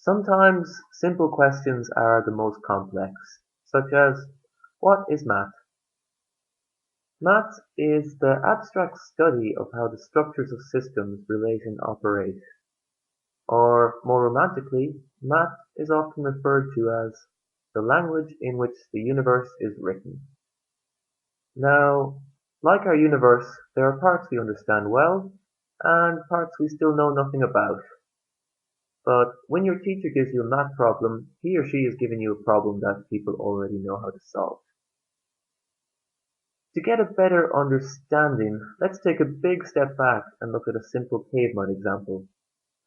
Sometimes simple questions are the most complex, such as, what is math? Math is the abstract study of how the structures of systems relate and operate. Or, more romantically, math is often referred to as the language in which the universe is written. Now, like our universe, there are parts we understand well, and parts we still know nothing about. But when your teacher gives you a math problem, he or she is giving you a problem that people already know how to solve. To get a better understanding, let's take a big step back and look at a simple caveman example.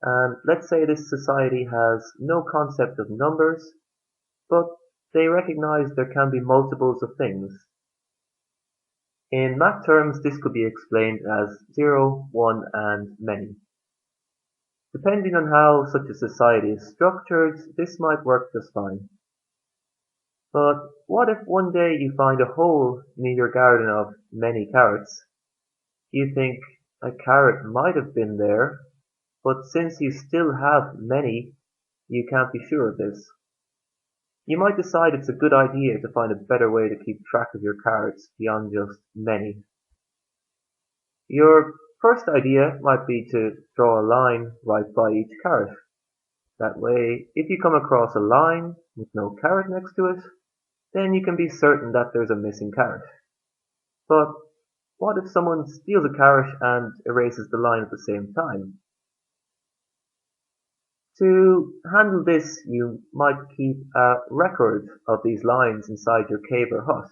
And let's say this society has no concept of numbers, but they recognize there can be multiples of things. In math terms, this could be explained as 0, 1, and many. Depending on how such a society is structured, this might work just fine. But what if one day you find a hole near your garden of many carrots? You think a carrot might have been there, but since you still have many, you can't be sure of this. You might decide it's a good idea to find a better way to keep track of your carrots beyond just many. Your first idea might be to draw a line right by each carrot. That way, if you come across a line with no carrot next to it, then you can be certain that there's a missing carrot. But what if someone steals a carrot and erases the line at the same time? To handle this, you might keep a record of these lines inside your cave or hut.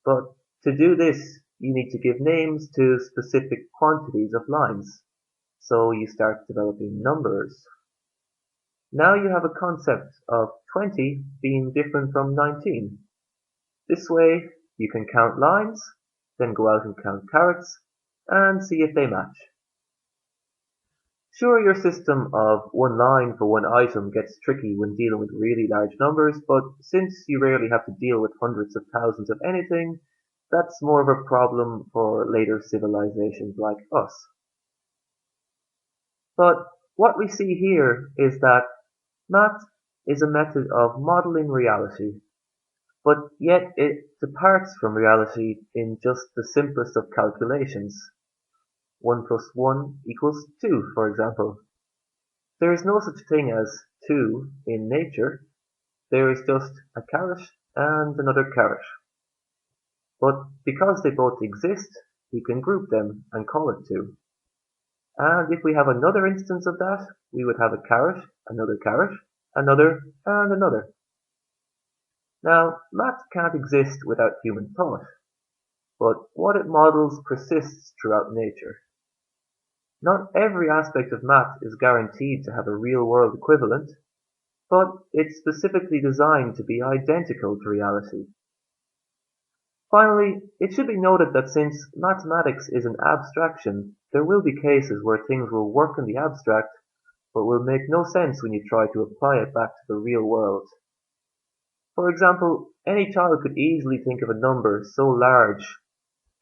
But to do this, you need to give names to specific quantities of lines. So you start developing numbers. Now you have a concept of 20 being different from 19. This way, you can count lines, then go out and count carrots, and see if they match. Sure, your system of one line for one item gets tricky when dealing with really large numbers, but since you rarely have to deal with hundreds of thousands of anything, that's more of a problem for later civilizations like us. But what we see here is that math is a method of modeling reality, but yet it departs from reality in just the simplest of calculations. 1 plus 1 equals 2, for example. There is no such thing as 2 in nature. There is just a carrot and another carrot. But because they both exist, we can group them and call it 2. And if we have another instance of that, we would have a carrot, another, and another. Now, math can't exist without human thought, but what it models persists throughout nature. Not every aspect of math is guaranteed to have a real-world equivalent, but it's specifically designed to be identical to reality. Finally, it should be noted that since mathematics is an abstraction, there will be cases where things will work in the abstract, but will make no sense when you try to apply it back to the real world. For example, any child could easily think of a number so large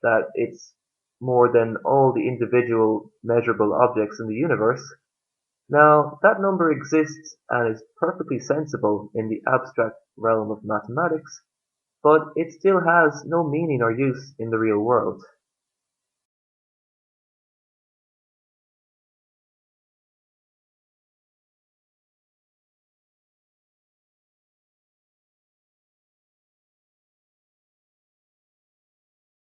that it's more than all the individual measurable objects in the universe. Now, that number exists and is perfectly sensible in the abstract realm of mathematics, but it still has no meaning or use in the real world.